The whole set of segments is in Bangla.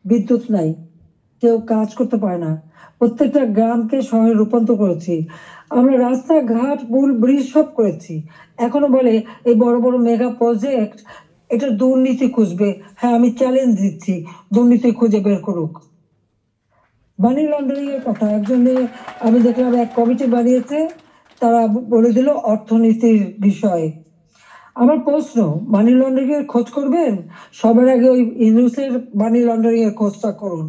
বিদ্যুৎ নাই, কেউ কাজ করতে পারে না। প্রত্যেকটা গ্রামকে শহরে রূপান্তর করেছি আমরা, রাস্তাঘাট পুল ব্রিজ সব করেছি। এখনো বলে এই বড় বড় মেগা প্রজেক্ট এটা দুর্নীতি খুঁজবে। হ্যাঁ, আমি চ্যালেঞ্জ দিচ্ছি, দুর্নীতি খুঁজে বের করুক। মানি লন্ডারিং এর কথা একজনে, আমি দেখলাম এক কমিটি বানিয়েছে, তারা বলে দিল অর্থনীতির বিষয়ে। আমার প্রশ্ন, মানি লন্ডারিং এর খোঁজ করবেন, সবার আগে ওই ইউনুসের মানি লন্ডারিং এর খোঁজটা করুন।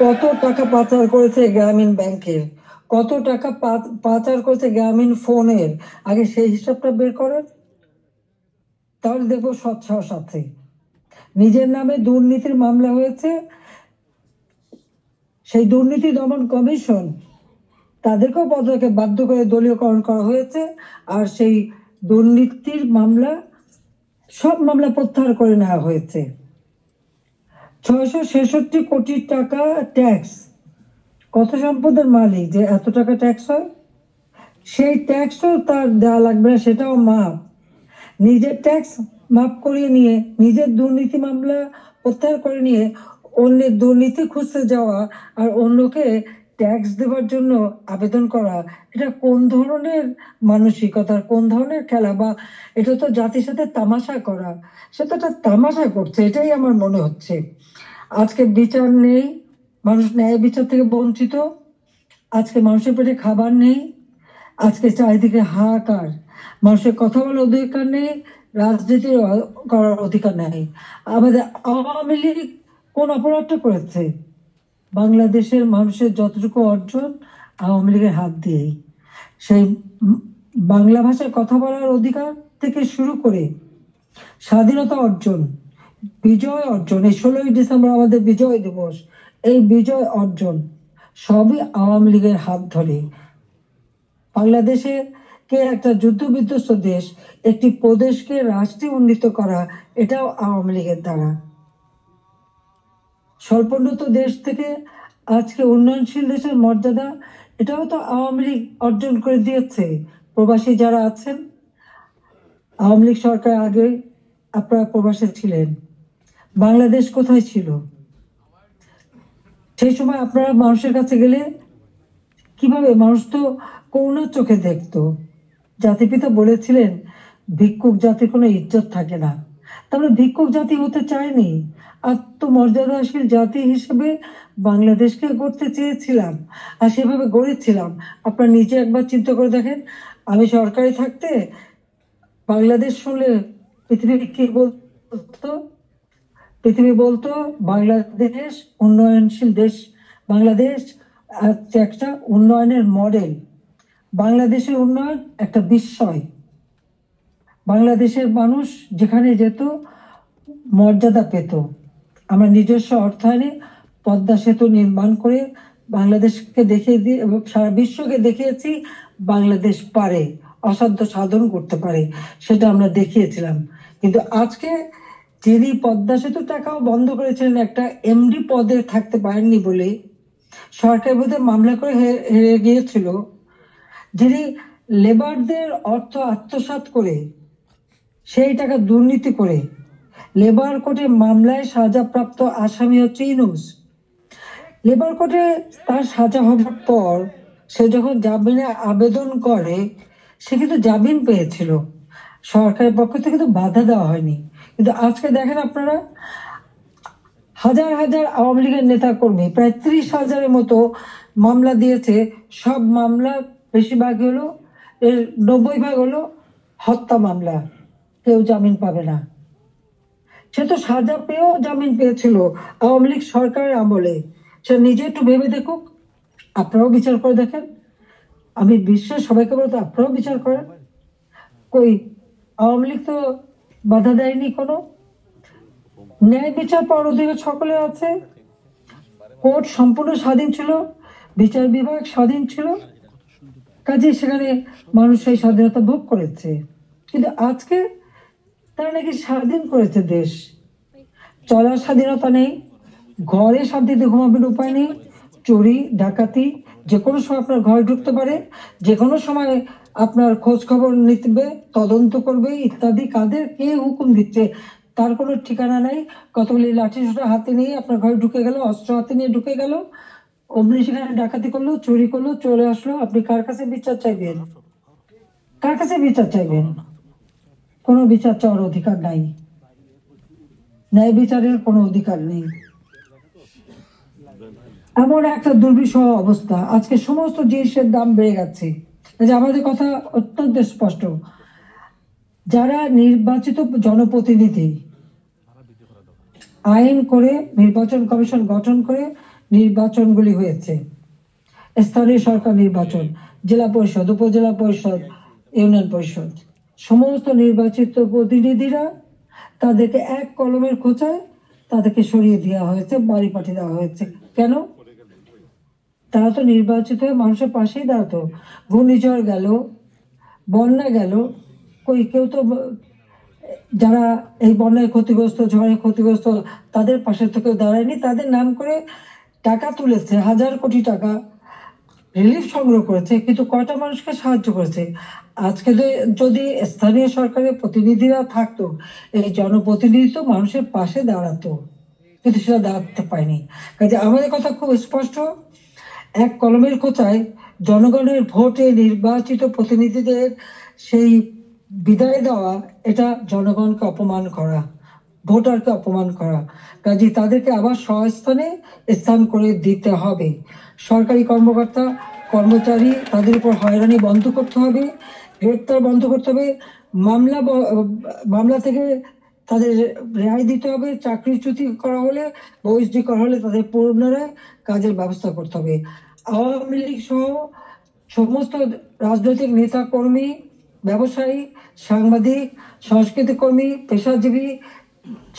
কত টাকা পাচার করেছে গ্রামীণ ব্যাংকের, কত টাকা পাচার করেছে গ্রামীণ ফোনের, আগে সেই হিসাবটা বের করেন, তাহলে দেখবো স্বচ্ছ সাথে। নিজের নামে দুর্নীতির মামলা হয়েছে, সেই দুর্নীতি দমন কমিশন তাদেরকেও পদকে বাধ্য করে দলীয়করণ করা হয়েছে, আর সেই দুর্নীতির মামলা সব মামলা প্রত্যাহার করে নেওয়া হয়েছে। 666 কোটি টাকা ট্যাক্স, কত সম্পদের মালিক যে এত টাকা ট্যাক্স হয়, সেই ট্যাক্সও তার দেওয়া লাগবে না, সেটাও মাপ। নিজের ট্যাক্স মাপ করিয়ে নিয়ে, নিজের দুর্নীতি মামলা প্রত্যাহার করে নিয়ে অন্যের দুর্নীতি খুঁজতে যাওয়া আর অন্যকে ট্যাক্স দেওয়ার জন্য আবেদন করা, এটা কোন ধরনের মানসিকতার, কোন ধরনের খেলা? বা এটা তো জাতির সাথে তামাশা করা, সে তো একটা তামাশা করছে, এটাই আমার মনে হচ্ছে। আজকে বিচার নেই, মানুষ ন্যায় বিচার থেকে বঞ্চিত। আজকে মানুষের পেটে খাবার নেই, আজকে চারিদিকে হাহাকার। মানুষের কথা বলার অধিকার নেই, রাজনীতি করার অধিকার নেই। আমাদের আওয়ামী লীগ কোন অপরাধটা করেছে? বাংলাদেশের মানুষের যতটুকু অর্জন আওয়ামী লীগের হাত দিয়েই। সেই বাংলা ভাষায় কথা বলার অধিকার থেকে শুরু করে স্বাধীনতা অর্জন, বিজয় অর্জন, এই 16ই ডিসেম্বর আমাদের বিজয় দিবস, এই বিজয় অর্জন সবই আওয়ামী লীগের হাত ধরে। বাংলাদেশে কে একটা যুদ্ধ বিধ্বস্ত দেশ, একটি প্রদেশকে রাষ্ট্রে উন্নীত করা, এটাও আওয়ামী লীগের দ্বারা। স্বল্পোন্নত দেশ থেকে আজকে উন্নয়নশীল দেশের মর্যাদা, এটাও তো আওয়ামী লীগ অর্জন করে দিয়েছে। প্রবাসী যারা আছেন, আওয়ামী লীগ সরকার আগে আপনারা প্রবাসে ছিলেন, বাংলাদেশ কোথায় ছিল? সেই সময় আপনারা মানুষের কাছে গেলে কিভাবে, মানুষ তো করুণার চোখে দেখতো। জাতিপিতা বলেছিলেন ভিক্ষুক জাতির কোনো ইজ্জত থাকে না। তাহলে ভিক্ষুক জাতি হতে চায়নি, আত্মমর্যাদাশীল জাতি হিসেবে বাংলাদেশকে গড়তে চেয়েছিলাম, আর সেভাবে গড়েছিলাম। আপনারা নিজে একবার চিন্তা করে দেখেন, আমি সরকারি থাকতে বাংলাদেশ শুনলে পৃথিবী কি বলতো? পৃথিবী বলতো বাংলাদেশ উন্নয়নশীল দেশ, বাংলাদেশ একটা উন্নয়নের মডেল, বাংলাদেশের উন্নয়ন একটা বিস্ময়। বাংলাদেশের মানুষ যেখানে যেত মর্যাদা পেত। আমরা নিজস্ব অর্থায়নে পদ্মা সেতু নির্মাণ করে বাংলাদেশকে দেখিয়ে দিয়ে এবং সারা বিশ্বকে দেখিয়েছি বাংলাদেশ পারে, অসাধ্য সাধন করতে পারে, সেটা আমরা দেখিয়েছিলাম। কিন্তু আজকে যিনি পদ্মা সেতু টাকাও বন্ধ করেছিলেন একটা এমডি পদে থাকতে পারেননি বলে, সরকার বোধে মামলা করে হেরে গিয়েছিল, যিনি লেবারদের অর্থ আত্মসাৎ করে সেই টাকা দুর্নীতি করে লেবার কোর্টে মামলায় সাজাপ্রাপ্ত আসামি হচ্ছে ইউনূস। লেবার কোর্টে তার সাজা হবার পর সে যখন জামিনে আবেদন করে, সে কিন্তু জামিন পেয়েছিল, সরকারের পক্ষ থেকে কিন্তু বাধা দেওয়া হয়নি। কিন্তু আজকে দেখেন আপনারা, হাজার হাজার আওয়ামী লীগের নেতা কর্মী, প্রায় 30,000-এর মতো মামলা দিয়েছে। সব মামলা বেশিরভাগ হলো, এর 90% হলো হত্যা মামলা, কেউ জামিন পাবে না। সে তো সাজা পেয়েও জামিন পেয়েছিল আওয়ামী লীগ সরকারের আমলে। সে নিজে একটু ভেবে দেখুক, আপনারাও বিচার করে দেখেন। আমি বিশ্বের সবাইকে বলতে আপনারাও বিচার করেন। কই আওয়ামী লীগ তো বাধা দেয়নি কোনো। ন্যায় বিচার পাওয়ার অধিকার সকলের আছে, কোর্ট সম্পূর্ণ স্বাধীন ছিল, বিচার বিভাগ স্বাধীন ছিল, কাজে সেখানে মানুষ সেই স্বাধীনতা ভোগ করেছে। কিন্তু আজকে তারা নাকি স্বাধীন করেছে দেশ, চলার স্বাধীনতা নেই, ঘরে শান্তিতে ঘুমাবেন উপায় নেই, চুরি ডাকাতি যে কোনো সময় আপনার ঘরে ঢুকতে পারে, যে কোনো সময় আপনার খোঁজ খবর নিতে, তদন্ত করবে ইত্যাদি। কাদের কে হুকুম দিচ্ছে? তার কোনো ঠিকানা নাই। কতগুলি লাঠিসোঁটা হাতে নিয়ে আপনার ঘরে ঢুকে গেল, অস্ত্র হাতে নিয়ে ঢুকে গেল, অমনি সেখানে ডাকাতি করলো, চুরি করলো, চলে আসলো। আপনি কার কাছে বিচার চাইবেন? কার কাছে বিচার চাইবেন? কোনো বিচার চাওয়ার অধিকার নাই, ন্যায় বিচারের কোনো অধিকার নেই। এমন একটা দুর্বিষহ অবস্থা, আজকে সমস্ত জিনিসের দাম বেড়ে গেছে। যে আমাদের কথা অত্যন্ত স্পষ্ট, যারা নির্বাচিত জনপ্রতিনিধি আইন করে নির্বাচন কমিশন গঠন করে নির্বাচনগুলি হয়েছে, স্থানীয় সরকার নির্বাচন, জেলা পরিষদ, উপজেলা পরিষদ, ইউনিয়ন পরিষদ, সমস্ত নির্বাচিত প্রতিনিধিরা তাদেরকে এক কলমের খোঁচায় তাদেরকে সরিয়ে দেওয়া হয়েছে, বাড়ি পাঠিয়ে দেওয়া হয়েছে। কেন? তারা তো নির্বাচিত হয়ে মানুষের পাশেই দাঁড়াতো। ঘূর্ণিঝড় গেল, বন্যা গেল, কেউ তো যারা এই বন্যায় ক্ষতিগ্রস্ত, ঝড়ে ক্ষতিগ্রস্ত, তাদের পাশে তো কেউ দাঁড়ায়নি। তাদের নাম করে টাকা তুলেছে, 1000 কোটি টাকা রিলিফ সংগ্রহ করেছে, কিন্তু কয়টা মানুষকে সাহায্য করেছে? আজকে যদি স্থানীয় সরকারের প্রতিনিধিরা থাকতো, এই জনপ্রতিনিধি তো মানুষের পাশে দাঁড়াতো, কিন্তু সেটা দাঁড়াতে পায়নি। কাজে আমাদের কথা খুব স্পষ্ট, এক কলমের খোঁচায় জনগণের ভোটে নির্বাচিত প্রতিনিধিদের সেই বিদায় দেওয়া, এটা জনগণকে অপমান করা, ভোটারকে অপমান করা। কাজে তাদেরকে আবার স্বস্থানে স্থান করে দিতে হবে। সরকারি কর্মকর্তা কর্মচারী তাদের উপর হয়রানি বন্ধ করতে হবে, গ্রেপ্তার বন্ধ করতে হবে, মামলা থেকে তাদের রেহাই দিতে হবে, চাকরিচ্যুতি করা হলে, বহিষ্কৃতি করা হলে তাদের পুনরায় কাজের ব্যবস্থা করতে হবে। আওয়ামী লীগ সহ সমস্ত রাজনৈতিক নেতা কর্মী, ব্যবসায়ী, সাংবাদিক, সংস্কৃতি কর্মী, পেশাজীবী,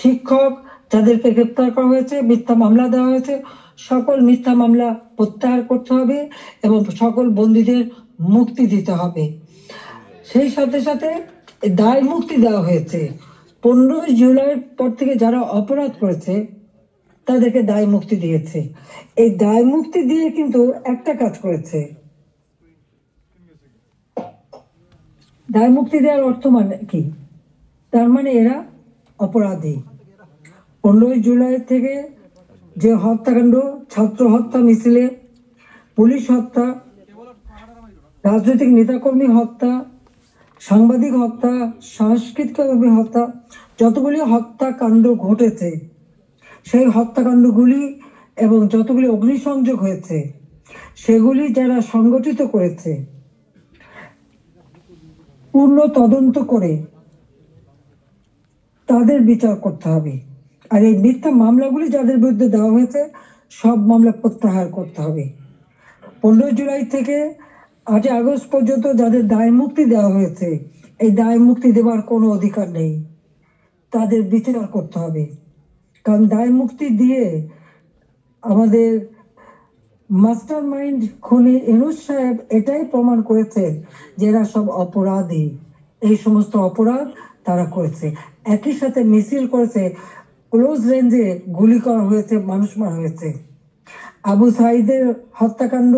শিক্ষক যাদেরকে গ্রেপ্তার করা হয়েছে, মিথ্যা মামলা দেওয়া হয়েছে, সকল মিথ্যা মামলা প্রত্যাহার করতে হবে এবং সকল বন্দীদের মুক্তি দিতে হবে। সেই সাথে সাথে দায় মুক্তি দেওয়া হয়েছে। 15 জুলাইয়ের পর থেকে যারা অপরাধ করেছে তাদেরকে দায় মুক্তি দিয়েছে। এই দায় মুক্তি দিয়ে কিন্তু একটা কাজ করেছে, দায় মুক্তি দেওয়ার অর্থ মানে কি? তার মানে এরা অপরাধী। 15 জুলাই থেকে যে হত্যাকাণ্ড, ছাত্র হত্যা মিছিলে, পুলিশ হত্যা, রাজনৈতিক নেতাকর্মী হত্যা, সাংবাদিক হত্যা, সাংস্কৃতিক কর্মী হত্যা, যতগুলি হত্যাকাণ্ড ঘটেছে, সেই হত্যাকাণ্ডগুলি এবং যতগুলি অগ্নিসংযোগ হয়েছে, সেগুলি যারা সংগঠিত করেছে পূর্ণ তদন্ত করে তাদের বিচার করতে হবে। আর এই মিথ্যা মামলাগুলি যাদের বিরুদ্ধে দেওয়া হয়েছে, সব মামলা প্রত্যাহার করতে হবে। 15 জুলাই থেকে 8 আগস্ট পর্যন্ত যাদের দায় মুক্তি দেওয়া হয়েছে, এই দায় মুক্তি দেওয়ার কোনো অধিকার নেই, তাদের বিচার করতে হবে। কারণ দায় মুক্তি দিয়ে আমাদের মাস্টার মাইন্ড খুনি ইউনূস সাহেব এটাই প্রমাণ করেছে যে এরা সব অপরাধী, এই সমস্ত অপরাধ তারা করেছে। একই সাথে মিছিল করেছে, ক্লোজ রেঞ্জে গুলি করা হয়েছে, মানুষ মারা হয়েছে। আবু সাঈদের হত্যাকাণ্ড,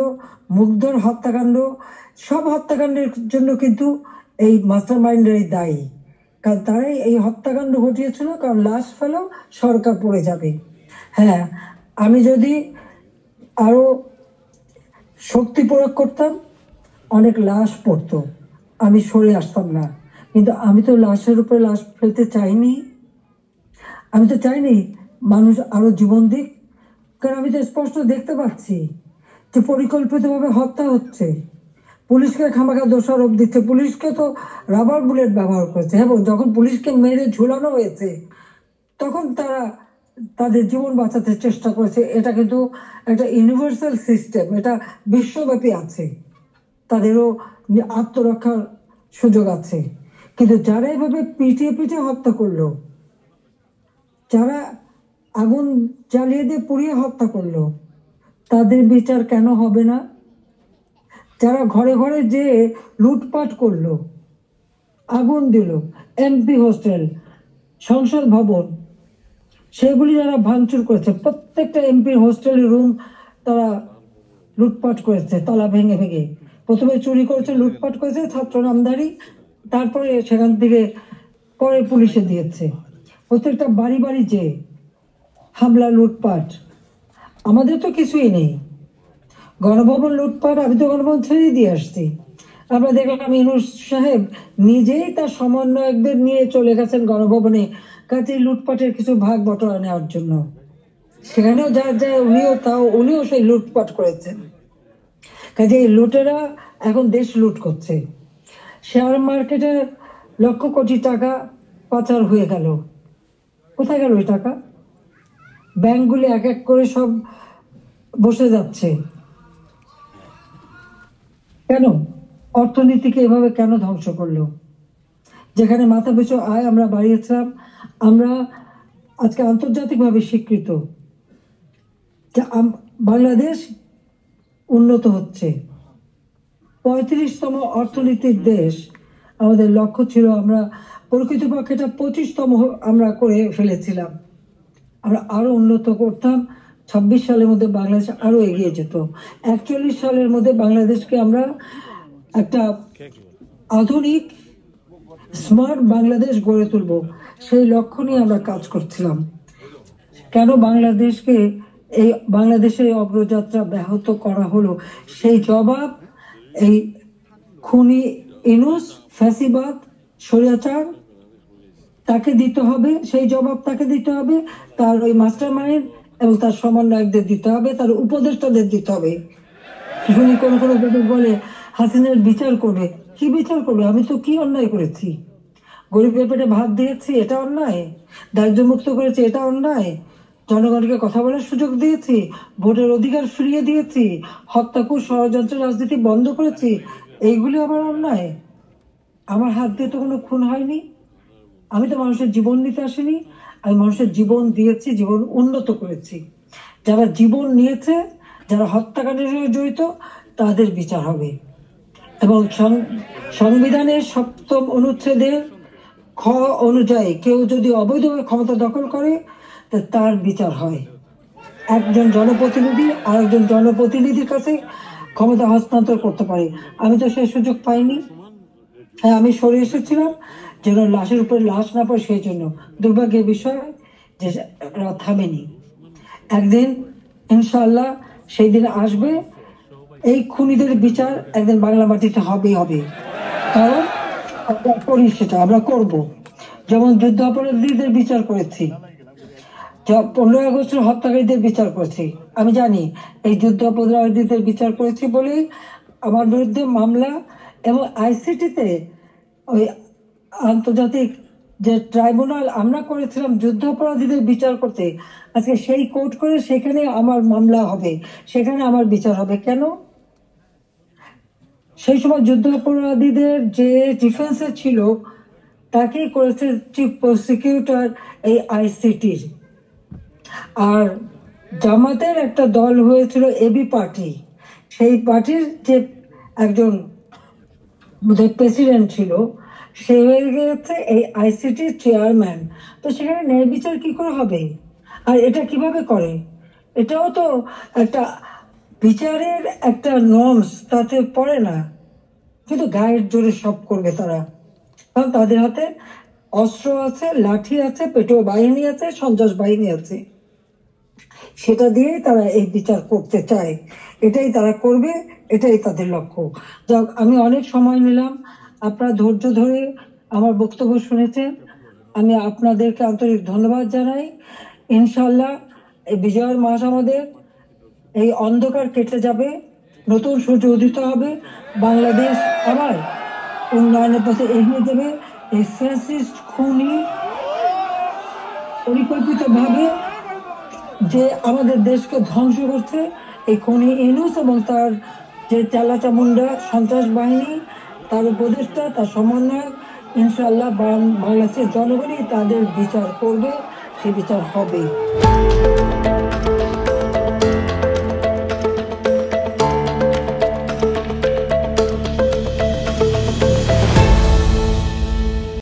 মুগ্ধর হত্যাকাণ্ড, সব হত্যাকাণ্ডের জন্য কিন্তু এই মাস্টার মাইন্ডেরই দায়ী। কারণ তারাই এই হত্যাকাণ্ড ঘটিয়েছিল, কারণ লাশ ফেলেও সরকার পড়ে যাবে। হ্যাঁ, আমি যদি আরো শক্তি প্রয়োগ করতাম, অনেক লাশ পড়তো, আমি সরে আসতাম না। কিন্তু আমি তো লাশের উপরে লাশ ফেলতে চাইনি, আমি তো চাইনি মানুষ আরো জীবন দিক। কারণ আমি তো স্পষ্ট দেখতে পাচ্ছি যে পরিকল্পিতভাবে হত্যা হচ্ছে, পুলিশকে খামাখা দোষারোপ দিচ্ছে, পুলিশকে তো রাবার বুলেট ব্যবহার করেছে এবং যখন পুলিশকে মেরে ঝুলানো হয়েছে তখন তারা তাদের জীবন বাঁচাতে চেষ্টা করেছে। এটা কিন্তু একটা ইউনিভার্সাল সিস্টেম, এটা বিশ্বব্যাপী আছে, তাদেরও আত্মরক্ষার সুযোগ আছে। কিন্তু যারা এভাবে পিটিয়ে পিটিয়ে হত্যা করলো, যারা আগুন জ্বালিয়ে দিয়ে পুড়িয়ে হত্যা করলো, তাদের বিচার কেন হবে না? যারা ঘরে ঘরে যে লুটপাট করলো, আগুন দিল, এমপি হোস্টেল, সংসদ ভবন, সেগুলি যারা ভাঙচুর করেছে, প্রত্যেকটা এমপির হোস্টেলের রুম তারা লুটপাট করেছে, তালা ভেঙে ভেঙে। প্রথমে চুরি করেছে, লুটপাট করেছে ছাত্র নামধারী, তারপরে সেখান থেকে পরে পুলিশে দিয়েছে। প্রত্যেকটা বাড়ি বাড়ি যে হামলা, লুটপাট, আমাদের তো কিছুই নেই। গণভবন লুটপাট, আমি তো গণভবন ছেড়ে দিয়ে আসছি। আমরা দেখলাম ইউনূস সাহেব নিজেই তার সমন্বয়কদের নিয়ে চলে গেছেন গণভবনে, কাজে লুটপাটের কিছু ভাগ বটরা নেওয়ার জন্য। সেখানেও যা যায় উনিও সেই লুটপাট করেছেন। কাজে এই লুটেরা এখন দেশ লুট করছে। শেয়ার মার্কেটে লক্ষ কোটি টাকা পাচার হয়ে গেল। কোথায় গেল ওই টাকা? ব্যাংকগুলি এক এক করে সব বসে যাচ্ছে। কেন? অর্থনীতিকে এভাবে কেন ধ্বংস করলো? যেখানে মাথা পিছু আয় আমরা বাড়িয়েছিলাম, আমরা আজকে আন্তর্জাতিকভাবে স্বীকৃত যে বাংলাদেশ উন্নত হচ্ছে, 35তম অর্থনীতির দেশ আমাদের লক্ষ্য ছিল। আমরা প্রকৃতপক্ষে এটা 25তম আমরা করে ফেলেছিলাম। আমরা আরো উন্নত করতাম। 26 সালের মধ্যে বাংলাদেশ আরো এগিয়ে যেত। 41 সালের মধ্যে বাংলাদেশকে আমরা একটা আধুনিক স্মার্ট বাংলাদেশ গড়ে তুলব, সেই লক্ষ্য নিয়ে আমরা কাজ করছিলাম। কেন বাংলাদেশের অগ্রযাত্রা ব্যাহত করা হলো, সেই জবাব এই খুনি ইউনূস, ফ্যাসিবাদ, স্বৈরাচার, তাকে দিতে হবে। সেই জবাব তাকে দিতে হবে, তার ওই মাস্টারমাইন্ড এবং তার সমন্বয়কদের দিতে হবে, তার উপদেষ্টাদের দিতে হবে। শুনি কোন বলে হাসিনার বিচার করবে। কি বিচার করবে? আমি তো কি অন্যায় করেছি? গরিবের পেটে ভাত দিয়েছি, এটা অন্যায়? দারিদ্র মুক্ত করেছি, এটা অন্যায়? জনগণকে কথা বলার সুযোগ দিয়েছি, ভোটের অধিকার ফিরিয়ে দিয়েছি, হত্যাকুশ ষড়যন্ত্র রাজনীতি বন্ধ করেছি, এইগুলি আমার অন্যায়? আমার হাত দিয়ে তো কোনো খুন হয়নি। আমি তো মানুষের জীবন নিতে আসিনি, আমি মানুষের জীবন দিয়েছি, জীবন উন্নত করেছি। যারা জীবন নিয়েছে, যারা হত্যাকাণ্ডের সঙ্গে জড়িত, তাদের বিচার হবে। এবং সংবিধানের 7ম অনুচ্ছেদের খ অনুযায়ী কেউ যদি অবৈধভাবে ক্ষমতা দখল করে, তার বিচার হয়। একজন জনপ্রতিনিধি আর একজন জনপ্রতিনিধির কাছে ক্ষমতা হস্তান্তর করতে পারে। আমি তো সেই সুযোগ পাইনি। হ্যাঁ, আমি সরে এসেছিলাম যেন লাশের উপরে লাশ না পড়ে, সেই জন্য। দুর্ভাগ্যের বিষয় যে থামেনি। একদিন ইনশাআল্লাহ সেই দিন আসবে, এই খুনিদের বিচার একদিন বাংলা মাটিতে হবেই হবে। কারণ আমরা করি, সেটা আমরা করব। যেমন যুদ্ধ অপরাধীদের বিচার করেছি, 15 আগস্টের হত্যাকারীদের বিচার করেছি। আমি জানি এই যুদ্ধ অপরাধীদের বিচার করেছি বলেই আমার বিরুদ্ধে মামলা, এবং আইসিটিতে ওই আন্তর্জাতিক যে ট্রাইব্যুনাল আমরা করেছিলাম যুদ্ধ অপরাধীদের বিচার করতে, আজকে সেই কোর্ট করে সেখানে আমার মামলা হবে, সেখানে আমার বিচার হবে। কেন? সেই সময় যুদ্ধ অপরাধীদের যে ডিফেন্সে ছিল, তাকেই করেছে চিফ প্রসিকিউটর এই আইসিটির। আর জামাতের একটা দল হয়েছিল এবি পার্টি, সেই পার্টির যে একজন প্রেসিডেন্ট ছিল, সে হয়ে গেছে এই আইসিটির চেয়ারম্যান। তো সেখানে ন্যায় বিচার কি করে হবে? আর এটা কিভাবে করে? এটাও তো একটা বিচারের একটা নর্মস, তাতে পড়ে না। কিন্তু গায়ের জোরে সব করবে তারা, কারণ তাদের হাতে অস্ত্র আছে, লাঠি আছে, পেটো বাহিনী আছে, সন্ত্রাস বাহিনী আছে। সেটা দিয়ে তারা এই বিচার করতে চায়, এটাই তারা করবে, এটাই তাদের লক্ষ্য। যাক, আমি অনেক সময় নিলাম, আপনারা ধৈর্য ধরে আমার বক্তব্য শুনেছেন, আমি আপনাদেরকে আন্তরিক ধন্যবাদ জানাই। ইনশাল্লাহ এই বিজয়ের মাস আমাদের, এই অন্ধকার কেটে যাবে, নতুন সূর্য উদিত হবে, বাংলাদেশ আবার উন্নয়নের পথে এগিয়ে দেবে। এই ফ্যাসিস্ট খুনি পরিকল্পিতভাবে যে আমাদের দেশকে ধ্বংস করছে, এই খুনি ইউনূস এবং তার যে চালাচামুন্ডা সন্ত্রাস বাহিনী, তার উপদেষ্টা, তার সমন্বয়ক, ইনশাআল্লাহ বাংলাদেশের জনগণই তাদের বিচার করবে, সে বিচার হবে।